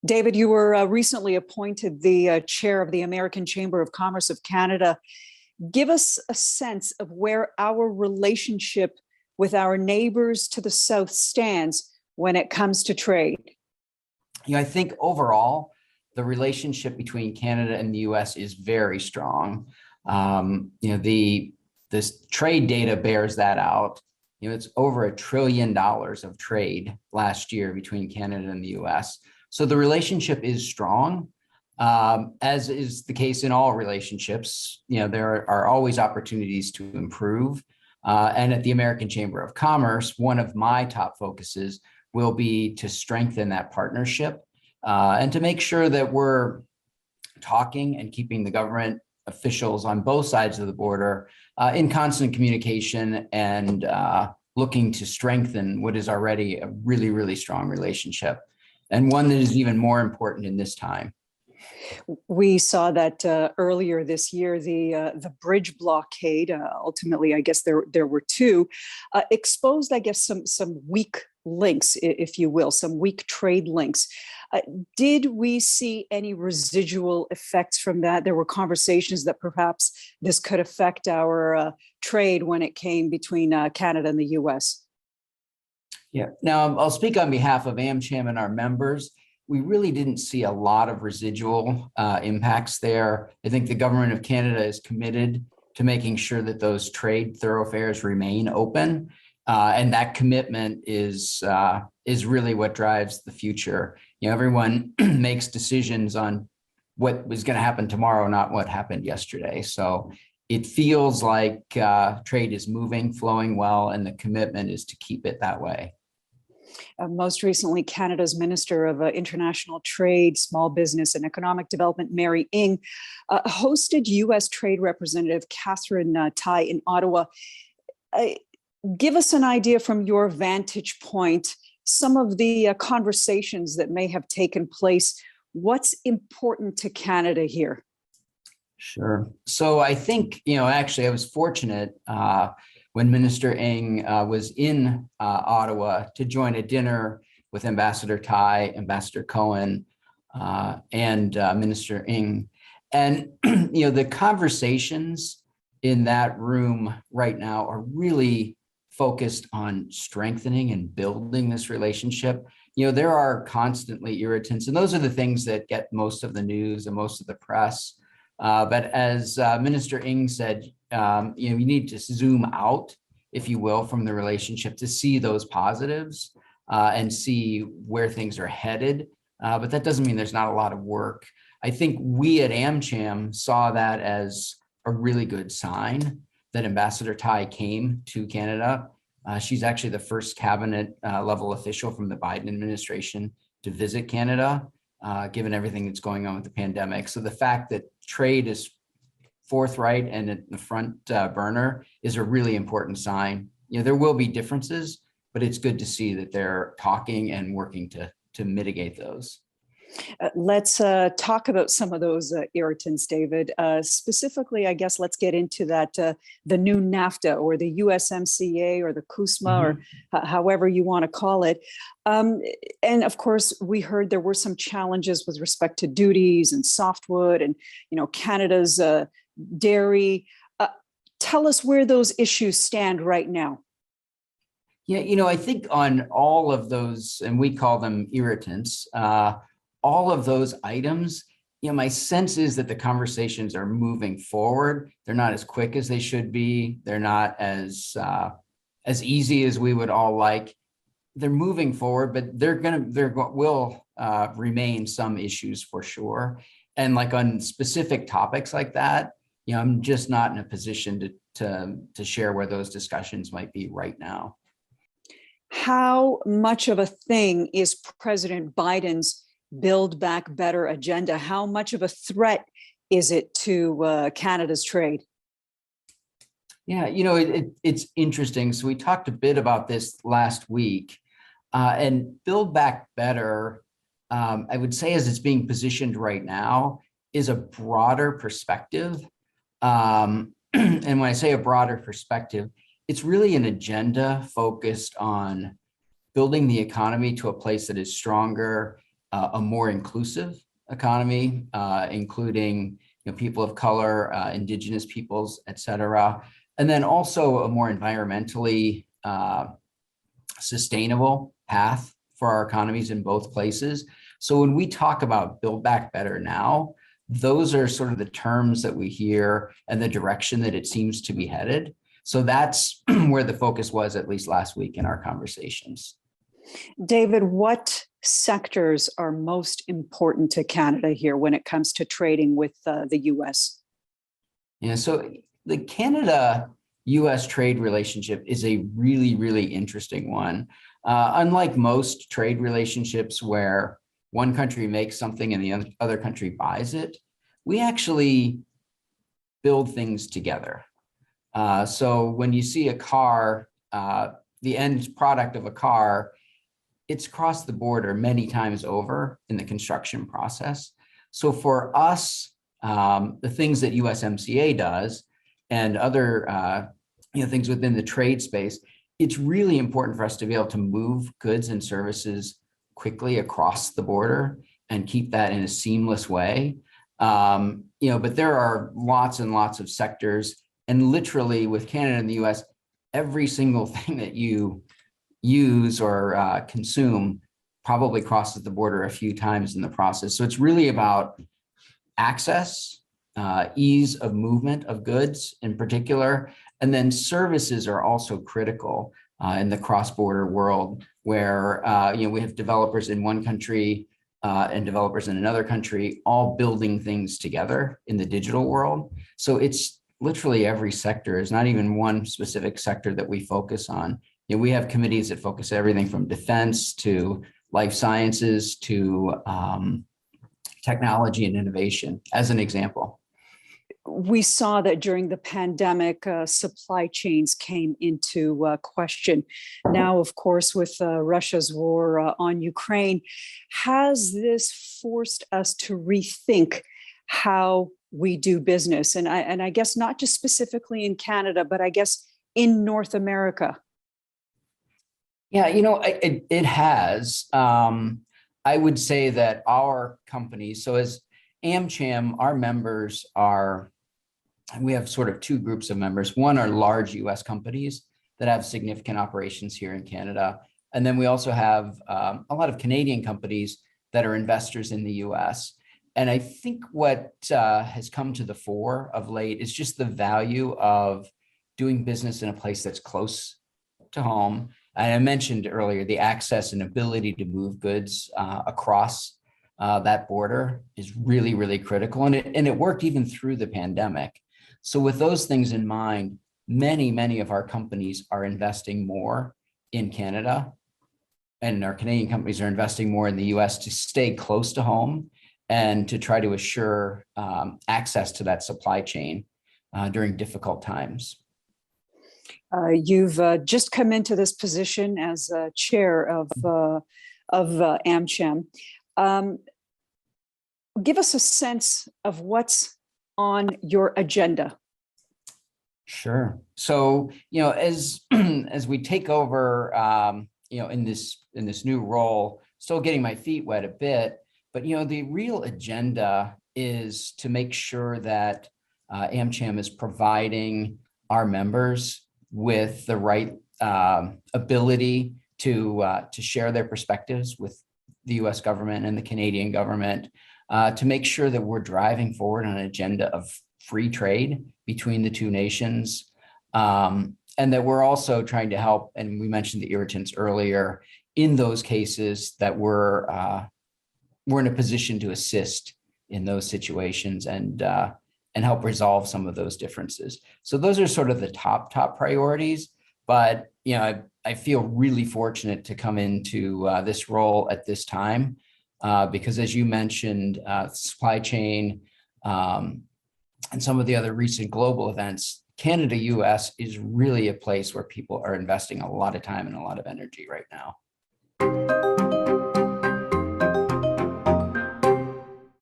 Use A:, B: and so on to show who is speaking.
A: David, you were recently appointed the chair of the American Chamber of Commerce of Canada. Give us a sense of where our relationship with our neighbors to the south stands when it comes to trade.
B: I think overall, the relationship between Canada and the U.S. is very strong. This trade data bears that out. It's over $1 trillion of trade last year between Canada and the U.S. So the relationship is strong, as is the case in all relationships. There are always opportunities to improve. And at the American Chamber of Commerce, one of my top focuses will be to strengthen that partnership and to make sure that we're talking and keeping the government officials on both sides of the border in constant communication and looking to strengthen what is already a really, really strong relationship, and one that is even more important in this time.
A: We saw that earlier this year, the bridge blockade. Ultimately, I guess there were two, exposed, I guess, some weak links, if you will, some weak trade links. Did we see any residual effects from that? There were conversations that perhaps this could affect our trade when it came between Canada and the U.S.
B: Yeah. Now, I'll speak on behalf of AmCham and our members. We really didn't see a lot of residual impacts there. I think the government of Canada is committed to making sure that those trade thoroughfares remain open. And that commitment is really what drives the future. Everyone makes decisions on what was going to happen tomorrow, not what happened yesterday. So it feels like trade is moving, flowing well, and the commitment is to keep it that way.
A: Most recently, Canada's Minister of International Trade, Small Business and Economic Development, Mary Ng, hosted U.S. Trade Representative Catherine Tai in Ottawa. Give us an idea from your vantage point, some of the conversations that may have taken place. What's important to Canada here?
B: Sure. So I think, actually, I was fortunate when Minister Ng was in Ottawa to join a dinner with Ambassador Tai, Ambassador Cohen, and Minister Ng. And, the conversations in that room right now are really focused on strengthening and building this relationship. There are constantly irritants, and those are the things that get most of the news and most of the press. But as Minister Ng said, you need to zoom out, if you will, from the relationship to see those positives and see where things are headed. But that doesn't mean there's not a lot of work. I think we at AmCham saw that as a really good sign that Ambassador Tai came to Canada. She's actually the first cabinet level official from the Biden administration to visit Canada, given everything that's going on with the pandemic. So the fact that trade is forthright and at the front burner is a really important sign. There will be differences, but it's good to see that they're talking and working to mitigate those.
A: Let's talk about some of those irritants, David. Specifically, I guess let's get into that, the new NAFTA or the USMCA or the CUSMA, or however you want to call it. And of course, we heard there were some challenges with respect to duties and softwood and, Canada's dairy. Tell us where those issues stand right now.
B: Yeah, I think on all of those, and we call them irritants, all of those items, my sense is that the conversations are moving forward. They're not as quick as they should be. They're not as easy as we would all like. They're moving forward, but there will remain some issues for sure. And like on specific topics like that, I'm just not in a position to share where those discussions might be right now.
A: How much of a thing is President Biden's Build Back Better agenda? How much of a threat is it to Canada's trade?
B: Yeah, it's interesting. So we talked a bit about this last week, and Build Back Better, I would say, as it's being positioned right now, is a broader perspective. And when I say a broader perspective, it's really an agenda focused on building the economy to a place that is stronger, a more inclusive economy, including people of color, indigenous peoples, et cetera. And then also a more environmentally sustainable path for our economies in both places. So when we talk about Build Back Better now, those are sort of the terms that we hear and the direction that it seems to be headed. So that's where the focus was, at least last week in our conversations.
A: David, what sectors are most important to Canada here when it comes to trading with the US?
B: Yeah, so the Canada-US trade relationship is a really, really interesting one. Unlike most trade relationships where one country makes something and the other country buys it, we actually build things together. So when you see a car, the end product of a car, it's crossed the border many times over in the construction process. So for us, the things that USMCA does and other things within the trade space, it's really important for us to be able to move goods and services quickly across the border and keep that in a seamless way. But there are lots and lots of sectors, and literally with Canada and the US, every single thing that you use or consume probably crosses the border a few times in the process. So it's really about access, ease of movement of goods in particular, and then services are also critical in the cross-border world where we have developers in one country and developers in another country all building things together in the digital world. So it's literally every sector. Is not even one specific sector that we focus on. We have committees that focus everything from defense to life sciences to technology and innovation, as an example.
A: We saw that during the pandemic, supply chains came into question. Now, of course, with Russia's war on Ukraine, has this forced us to rethink how we do business? And I guess not just specifically in Canada, but I guess in North America.
B: Yeah, it has. I would say that our companies, so as AmCham, our members we have sort of two groups of members. One are large US companies that have significant operations here in Canada. And then we also have a lot of Canadian companies that are investors in the US. And I think what has come to the fore of late is just the value of doing business in a place that's close to home. And I mentioned earlier, the access and ability to move goods across that border is really, really critical. And it worked even through the pandemic. So with those things in mind, many of our companies are investing more in Canada, and our Canadian companies are investing more in the US to stay close to home and to try to assure access to that supply chain during difficult times.
A: You've just come into this position as chair of AmCham. Give us a sense of what's on your agenda.
B: Sure. So, as we take over, in this new role, still getting my feet wet a bit, but the real agenda is to make sure that AmCham is providing our members with the right ability to share their perspectives with the U.S. government and the Canadian government, to make sure that we're driving forward on an agenda of free trade between the two nations, and that we're also trying to help. And we mentioned the irritants earlier. In those cases, that we're in a position to assist in those situations and help resolve some of those differences. So those are sort of the top priorities. But I feel really fortunate to come into this role at this time because, as you mentioned, supply chain and some of the other recent global events, Canada, US is really a place where people are investing a lot of time and a lot of energy right now.